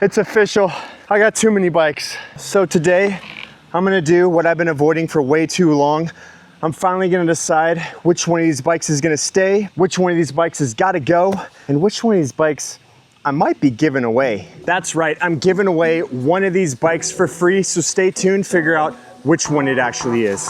It's official, I got too many bikes. So today, I'm gonna do what I've been avoiding for way too long. I'm finally gonna decide which one of these bikes is gonna stay, which one of these bikes has gotta go, and which one of these bikes I might be giving away. That's right, I'm giving away one of these bikes for free, so stay tuned, figure out which one it actually is.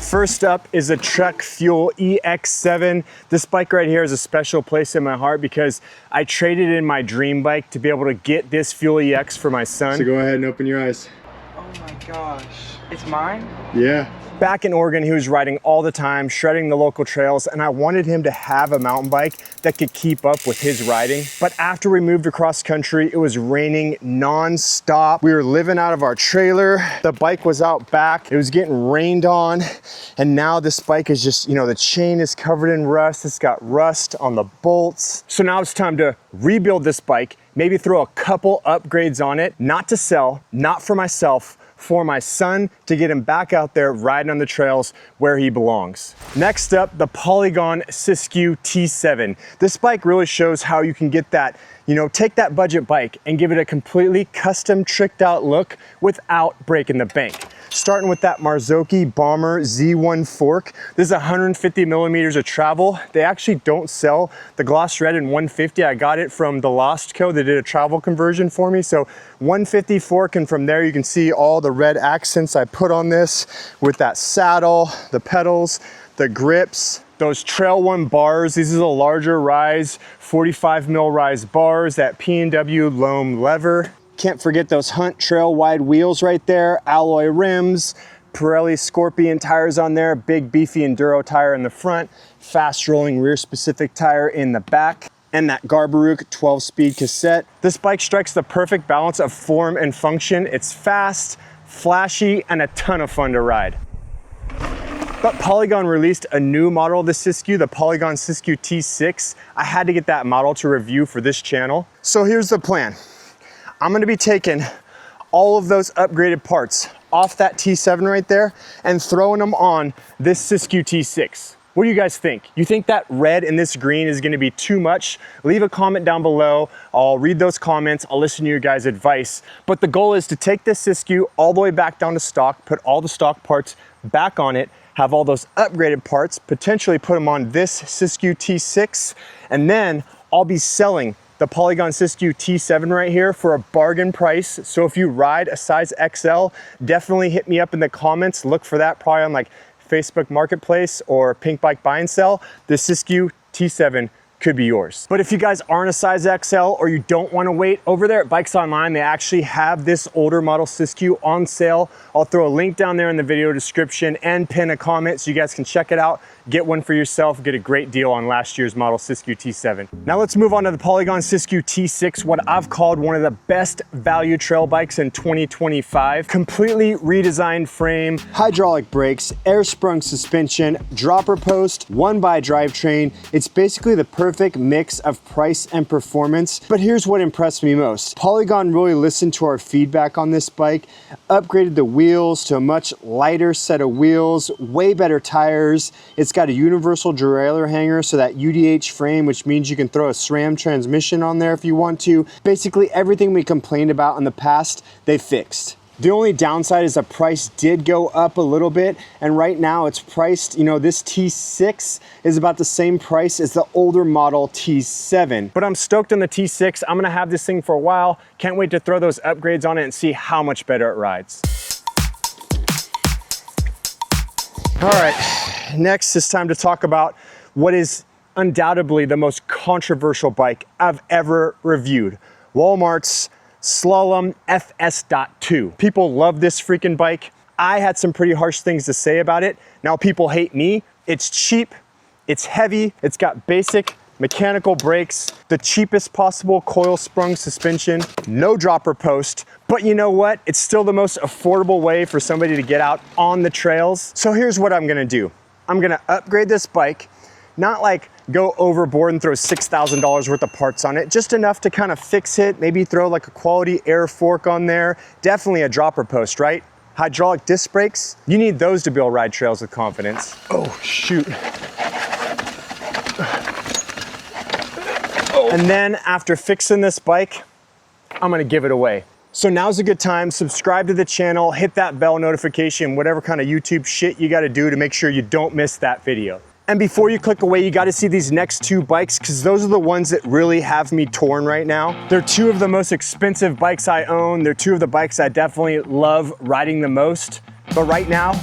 First up is a Trek Fuel EX7. This bike right here is a special place in my heart because I traded in my dream bike to be able to get this Fuel EX for my son. So go ahead and open your eyes. Oh my gosh, it's mine? Yeah. Back in Oregon, he was riding all the time, shredding the local trails, and I wanted him to have a mountain bike that could keep up with his riding. But after we moved across country, it was raining non-stop. We were living out of our trailer. The bike was out back. It was getting rained on. And now this bike is just, you know, the chain is covered in rust. It's got rust on the bolts. So now it's time to rebuild this bike, maybe throw a couple upgrades on it, not to sell, not for myself, for my son to get him back out there riding on the trails where he belongs. Next up, the Polygon Siskiu T6. This bike really shows how you can get that, you know, take that budget bike and give it a completely custom tricked out look without breaking the bank. Starting with that Marzocchi Bomber Z1 fork. This is 150 millimeters of travel. They actually don't sell the gloss red in 150. I got it from the Lost Co. They did a travel conversion for me. So 150 fork, and from there you can see all the red accents I put on this with that saddle, the pedals, the grips, those Trail One bars. These are the larger rise, 45 mil rise bars, that P&W loam lever. Can't forget those Hunt Trail wide wheels right there, alloy rims, Pirelli Scorpion tires on there, big beefy enduro tire in the front, fast rolling rear specific tire in the back, and that Garbaruk 12-speed cassette. This bike strikes the perfect balance of form and function. It's fast, flashy, and a ton of fun to ride. But Polygon released a new model of the Siskiu, the Polygon Siskiu T6. I had to get that model to review for this channel. So here's the plan. I'm gonna be taking all of those upgraded parts off that T7 right there and throwing them on this Siskiu T6. What do you guys think? You think that red and this green is gonna be too much? Leave a comment down below. I'll read those comments. I'll listen to your guys' advice. But the goal is to take this Siskiu all the way back down to stock, put all the stock parts back on it, have all those upgraded parts, potentially put them on this Siskiu T6, and then I'll be selling the Polygon Siskiu T7 right here for a bargain price. So if you ride a size XL, definitely hit me up in the comments. Look for that probably on like Facebook Marketplace or Pink Bike Buy and Sell. The Siskiu T7 could be yours. But if you guys aren't a size XL or you don't want to wait, over there at Bikes Online, they actually have this older model Siskiu on sale. I'll throw a link down there in the video description and pin a comment so you guys can check it out. Get one for yourself, get a great deal on last year's model Siskiu T7. Now let's move on to the Polygon Siskiu T6, what I've called one of the best value trail bikes in 2025. Completely redesigned frame, hydraulic brakes, air sprung suspension, dropper post, 1x drivetrain. It's basically the perfect mix of price and performance. But here's what impressed me most. Polygon really listened to our feedback on this bike, upgraded the wheels to a much lighter set of wheels, way better tires. It's got a universal derailleur hanger, so that UDH frame, which means you can throw a SRAM transmission on there if you want to. Basically everything we complained about in the past, they fixed. The only downside is the price did go up a little bit, and right now it's priced, you know, this T6 is about the same price as the older model T7. But I'm stoked on the T6. I'm gonna have this thing for a while. Can't wait to throw those upgrades on it and see how much better it rides. All right, next it's time to talk about what is undoubtedly the most controversial bike I've ever reviewed. Walmart's Slalom FS.2. People love this freaking bike. I had some pretty harsh things to say about it. Now people hate me. It's cheap, it's heavy, it's got basic mechanical brakes, the cheapest possible coil sprung suspension, no dropper post, but you know what? It's still the most affordable way for somebody to get out on the trails. So here's what I'm gonna do. I'm gonna upgrade this bike, not like go overboard and throw $6,000 worth of parts on it, just enough to kind of fix it, maybe throw like a quality air fork on there, definitely a dropper post, right? Hydraulic disc brakes, you need those to be able to ride trails with confidence. Oh, shoot. And then after fixing this bike, I'm gonna give it away. So now's a good time, subscribe to the channel, hit that bell notification, whatever kind of YouTube shit you gotta do to make sure you don't miss that video. And before you click away, you gotta see these next two bikes because those are the ones that really have me torn right now. They're two of the most expensive bikes I own. They're two of the bikes I definitely love riding the most. But right now,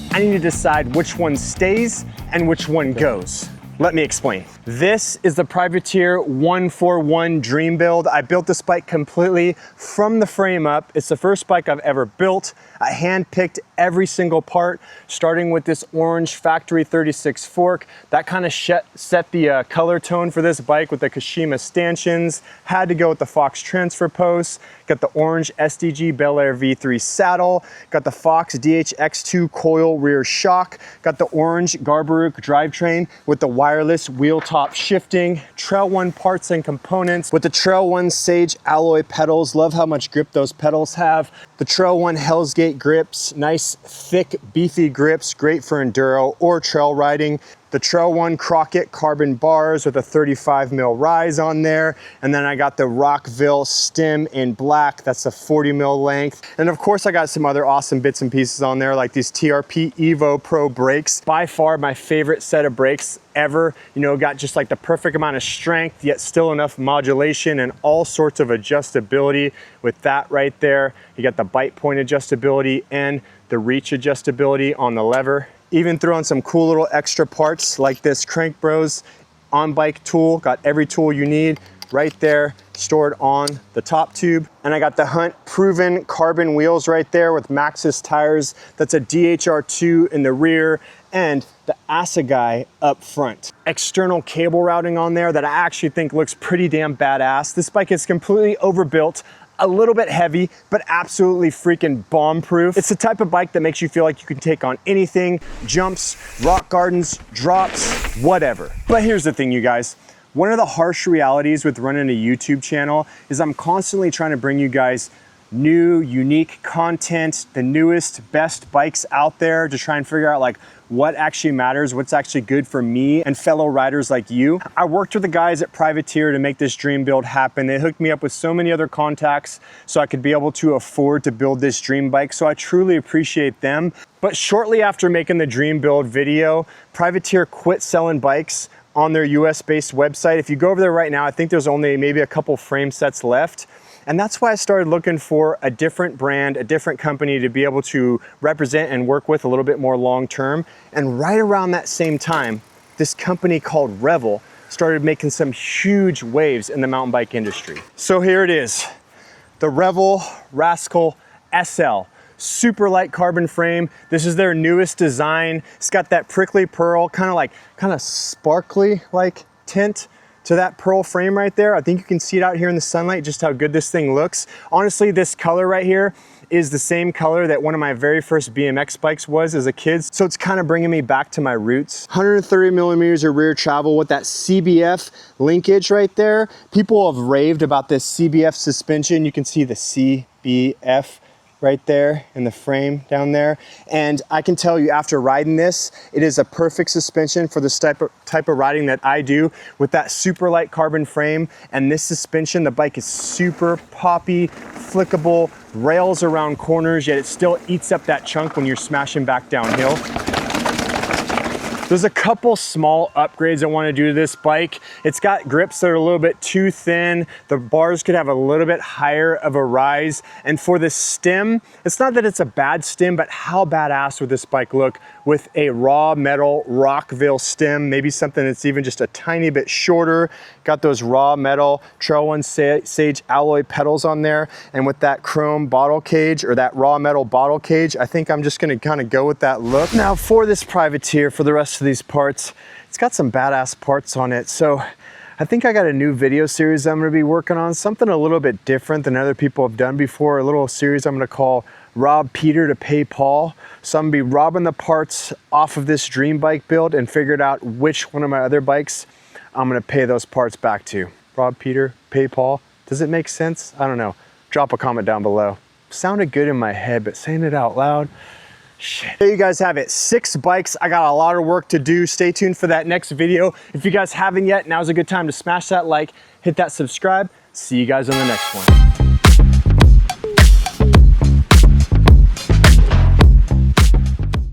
I need to decide which one stays and which one goes. Let me explain. This is the Privateer 141 Dream Build. I built this bike completely from the frame up. It's the first bike I've ever built. I hand-picked every single part, starting with this orange factory 36 fork. That kind of set the color tone for this bike with the Kashima stanchions. Had to go with the Fox transfer posts. Got the orange SDG Bel Air V3 saddle. Got the Fox DHX2 coil rear shock. Got the orange Garbaruk drivetrain with the wireless wheel top shifting. Trail One parts and components with the Trail One Sage alloy pedals. Love how much grip those pedals have. The Trail One Hell's Gate grips, nice thick beefy grips, great for enduro or trail riding. The Trail One Crockett carbon bars with a 35 mil rise on there. And then I got the Rockville stem in black. That's a 40 mil length. And of course I got some other awesome bits and pieces on there like these TRP Evo Pro brakes. By far my favorite set of brakes ever. You know, got just like the perfect amount of strength, yet still enough modulation and all sorts of adjustability with that right there. You got the bite point adjustability and the reach adjustability on the lever. Even threw on some cool little extra parts like this Crank Bros on bike tool. Got every tool you need right there stored on the top tube. And I got the Hunt proven carbon wheels right there with Maxxis tires. That's a DHR2 in the rear and the Assegai up front. External cable routing on there that I actually think looks pretty damn badass. This bike is completely overbuilt, a little bit heavy, but absolutely freaking bomb-proof. It's the type of bike that makes you feel like you can take on anything, jumps, rock gardens, drops, whatever. But here's the thing, you guys. One of the harsh realities with running a YouTube channel is I'm constantly trying to bring you guys new, unique content, the newest, best bikes out there to try and figure out like what actually matters, what's actually good for me and fellow riders like you. I worked with the guys at Privateer to make this dream build happen. They hooked me up with so many other contacts so I could be able to afford to build this dream bike. So I truly appreciate them. But shortly after making the dream build video, Privateer quit selling bikes on their US-based website. If you go over there right now, I think there's only maybe a couple frame sets left. And that's why I started looking for a different brand, a different company to be able to represent and work with a little bit more long-term. And right around that same time, this company called Revel started making some huge waves in the mountain bike industry. So here it is, the Revel Rascal SL. Super light carbon frame. This is their newest design. It's got that prickly pearl, kind of sparkly like tint to that pearl frame right there. I think you can see it out here in the sunlight, just how good this thing looks. Honestly, this color right here is the same color that one of my very first BMX bikes was as a kid. So it's kind of bringing me back to my roots. 130 millimeters of rear travel with that CBF linkage right there. People have raved about this CBF suspension. You can see the CBF right there in the frame down there. And I can tell you after riding this, it is a perfect suspension for this type of riding that I do with that super light carbon frame. And this suspension, the bike is super poppy, flickable, rails around corners, yet it still eats up that chunk when you're smashing back downhill. There's a couple small upgrades I want to do to this bike. It's got grips that are a little bit too thin. The bars could have a little bit higher of a rise. And for the stem, it's not that it's a bad stem, but how badass would this bike look with a raw metal Rockville stem, maybe something that's even just a tiny bit shorter. Got those raw metal Trail One Sage alloy pedals on there. And with that chrome bottle cage or that raw metal bottle cage, I think I'm just gonna kind of go with that look. Now for this Privateer, for the rest of these parts, it's got some badass parts on it. So I think I got a new video series I'm gonna be working on, something a little bit different than other people have done before, a little series I'm gonna call Rob Peter to Pay Paul. So I'm gonna be robbing the parts off of this dream bike build and figured out which one of my other bikes I'm gonna pay those parts back to. Rob Peter, Pay Paul. Does it make sense? I don't know. Drop a comment down below. Sounded good in my head, but saying it out loud, shit. There you guys have it, 6 bikes. I got a lot of work to do. Stay tuned for that next video. If you guys haven't yet, now's a good time to smash that like, hit that subscribe. See you guys on the next one.